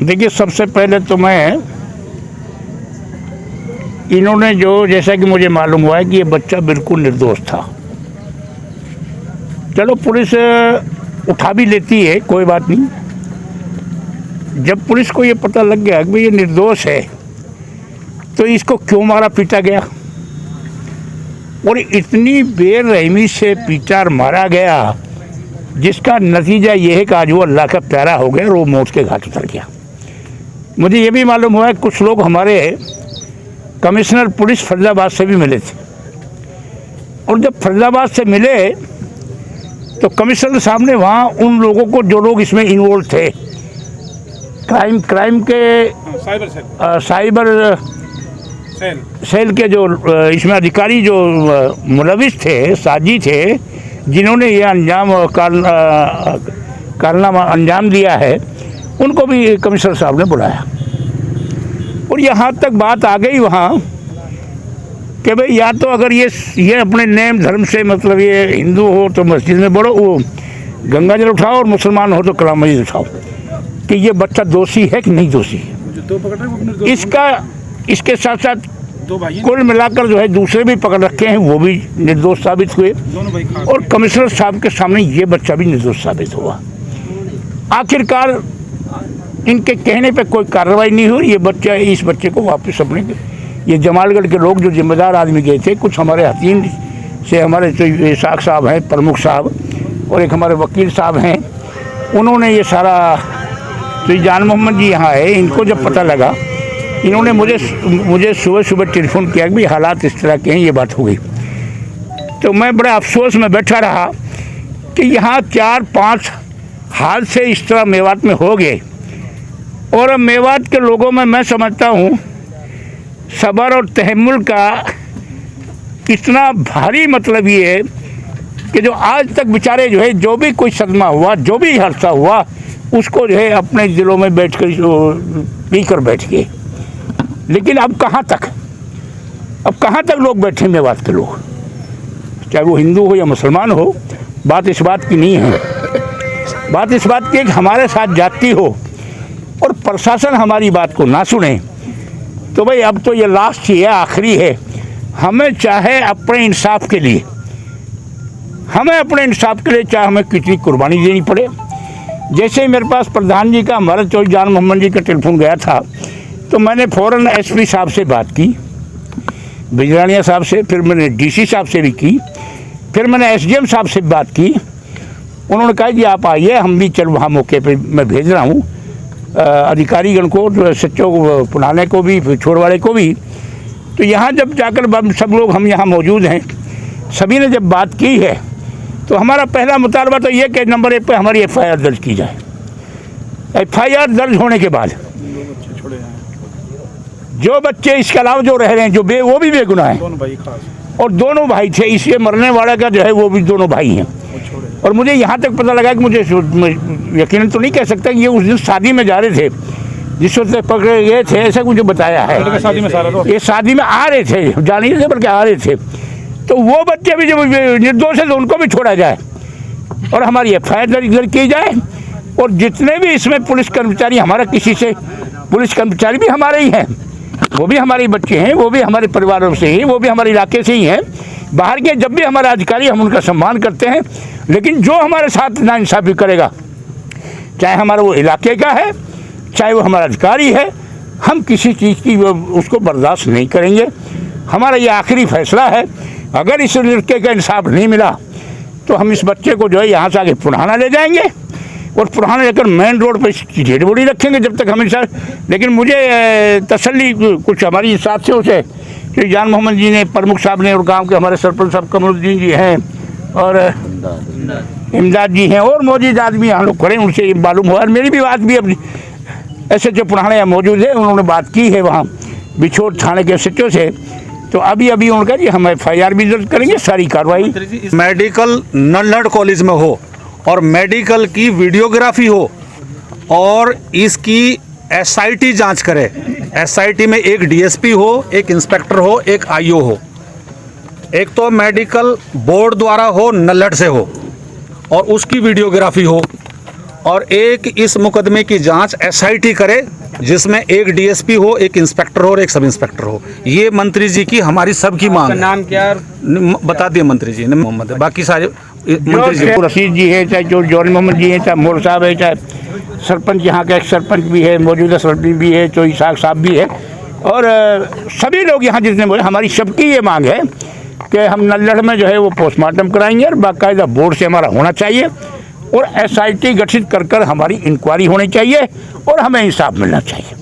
देखिए, सबसे पहले तो मैं इन्होंने जो, जैसा कि मुझे मालूम हुआ है कि ये बच्चा बिल्कुल निर्दोष था। चलो, पुलिस उठा भी लेती है, कोई बात नहीं। जब पुलिस को ये पता लग गया कि ये निर्दोष है तो इसको क्यों मारा पीटा गया, और इतनी बेरहमी से पीटा और मारा गया जिसका नतीजा ये है कि आज वो अल्लाह का प्यारा हो गया और वो मौत के घाट उतर गया। मुझे ये भी मालूम हुआ है कुछ लोग हमारे कमिश्नर पुलिस फरीदाबाद से भी मिले थे, और जब फरीदाबाद से मिले तो कमिश्नर साहब ने वहाँ उन लोगों को, जो लोग इसमें इन्वॉल्व थे, क्राइम के साइबर सेल के जो इसमें अधिकारी जो मुलविस थे, साजी थे, जिन्होंने ये कारनामा अंजाम दिया है, उनको भी कमिश्नर साहब ने बुलाया। और यहाँ तक बात आ गई वहाँ कि भाई या तो अगर ये अपने नेम धर्म से, मतलब ये हिंदू हो तो मस्जिद में बढ़ो, वो गंगा जल उठाओ, और मुसलमान हो तो कलाम मस्जिद उठाओ, कि ये बच्चा दोषी है कि नहीं दोषी है। इसके साथ साथ कुल मिलाकर जो है दूसरे भी पकड़ रखे हैं, वो भी निर्दोष साबित हुए, और कमिश्नर साहब के सामने ये बच्चा भी निर्दोष साबित हुआ। आखिरकार इनके कहने पे कोई कार्रवाई नहीं हुई। इस बच्चे को वापस अपने, ये जमालगढ़ के लोग जो जिम्मेदार आदमी गए थे, कुछ हमारे हतीम से, हमारे जो इसाक साहब हैं प्रमुख साहब, और एक हमारे वकील साहब हैं, उन्होंने ये सारा, तो जान मोहम्मद जी यहाँ है, इनको जब पता लगा, इन्होंने मुझे सुबह टेलीफोन किया कि भाई हालात इस तरह के हैं, ये बात हो गई। तो मैं बड़े अफसोस में बैठा रहा कि यहाँ 4-5 हादसे इस तरह मेवात में हो गए, और मेवात के लोगों में मैं समझता हूँ सब्र और तहम्मुल का इतना भारी मतलब ये है कि जो आज तक बेचारे जो है, जो भी कोई सदमा हुआ, जो भी हादसा हुआ, उसको जो है अपने दिलों में बैठ कर पी कर बैठ गए। लेकिन अब कहाँ तक लोग बैठे मेवात के लोग, चाहे वो हिंदू हो या मुसलमान हो। बात इस बात की नहीं है, बात इस बात की है कि हमारे साथ जाति हो और प्रशासन हमारी बात को ना सुने, तो भाई अब तो ये लास्ट ही है, आखिरी है। हमें चाहे अपने इंसाफ के लिए, चाहे हमें कितनी कुर्बानी देनी पड़े। जैसे ही मेरे पास प्रधान जी का, हमारा चौधरी जान मोहम्मद जी का टेलीफोन गया था, तो मैंने फ़ौरन एसपी साहब से बात की, बिजरानिया साहब से, फिर मैंने डीसी साहब से भी की, फिर मैंने एसडीएम साहब से बात की। उन्होंने कहा कि आप आइए, हम भी चल वहाँ मौके पे मैं भेज रहा हूँ अधिकारीगण को, सच्चो पुनाने को भी, छोड़वाड़े को भी। तो यहाँ जब जाकर सब लोग हम यहाँ मौजूद हैं, सभी ने जब बात की है, तो हमारा पहला मुतालबा तो ये कि नंबर 1 पे हमारी FIR दर्ज की जाए। FIR दर्ज होने के बाद जो बच्चे इसके अलावा जो रह रहे हैं, वो भी बेगुनाह हैं, और दोनों भाई थे, इसलिए मरने वाला का जो है वो भी दोनों भाई हैं। और मुझे यहाँ तक पता लगा कि मुझे यकीनन तो नहीं कह सकता कि ये उस दिन शादी में जा रहे थे, जिस वक्त पकड़े गए थे, ऐसा मुझे बताया है। ये शादी में आ रहे थे, जा नहीं थे बल्कि आ रहे थे। तो वो बच्चे भी जब निर्दोष है तो उनको भी छोड़ा जाए, और हमारी FIR दर्ज की जाए। और जितने भी इसमें पुलिस कर्मचारी, हमारा किसी से पुलिस कर्मचारी भी हमारे ही हैं, वो भी हमारे बच्चे हैं, वो भी हमारे परिवारों से ही, वो भी हमारे इलाके से ही हैं। बाहर के जब भी हमारा अधिकारी, हम उनका सम्मान करते हैं, लेकिन जो हमारे साथ नाइंसाफ़ी करेगा, चाहे हमारा वो इलाके का है, चाहे वो हमारा अधिकारी है, हम किसी चीज़ की उसको बर्दाश्त नहीं करेंगे। हमारा ये आखिरी फैसला है। अगर इस लड़के का इंसाफ नहीं मिला तो हम इस बच्चे को जो है यहाँ से आगे पुराना ले जाएंगे, और पुराना लेकर मेन रोड पर इसकी डेड बॉडी रखेंगे जब तक हम इंसाफ। लेकिन मुझे तसल्ली कुछ हमारी साथियों से, कि जान मोहम्मद जी ने, प्रमुख साहब ने, और गांव के हमारे सरपंच साहब कमरुद्दीन जी हैं, और इमदाद जी हैं, और मौजूद आदमी यहाँ लोग खड़े, उनसे ये मालूम हुआ। और मेरी भी बात भी अपनी SHO पुराने यहाँ मौजूद है, उन्होंने बात की है वहाँ बिछोर थाने के SHO से। तो अभी उनका जी हम FIR भी दर्ज करेंगे, सारी कार्रवाई। मेडिकल नल्हड़ कॉलेज में हो और मेडिकल की वीडियोग्राफी हो, और इसकी SIT जांच करे। SIT में एक DSP हो, एक इंस्पेक्टर हो, एक IO हो। एक तो मेडिकल बोर्ड द्वारा हो, नल्हड़ से हो, और उसकी वीडियोग्राफी हो, और एक इस मुकदमे की जांच एसआईटी करे, जिसमें एक डीएसपी हो, एक इंस्पेक्टर हो और एक सब इंस्पेक्टर हो। ये मंत्री जी की हमारी सबकी मांग है। नाम क्या है? बता दिए मंत्री जी ने, मोहम्मद है, बाकी सारे मंत्री जी। रशीद जी है, चाहे जो जौन मोहम्मद जी हैं, चाहे मोर साहब है, चाहे सरपंच यहाँ का एक सरपंच भी है, मौजूदा सरपंच भी है, चोई साहब भी है, और सभी लोग यहाँ जितने बोले, हमारी सबकी ये मांग है कि हम नल्लड़ में जो है वो पोस्टमार्टम कराएंगे और बाकायदा बोर्ड से हमारा होना चाहिए और एसआईटी गठित कर हमारी इंक्वायरी होनी चाहिए और हमें इंसाफ मिलना चाहिए।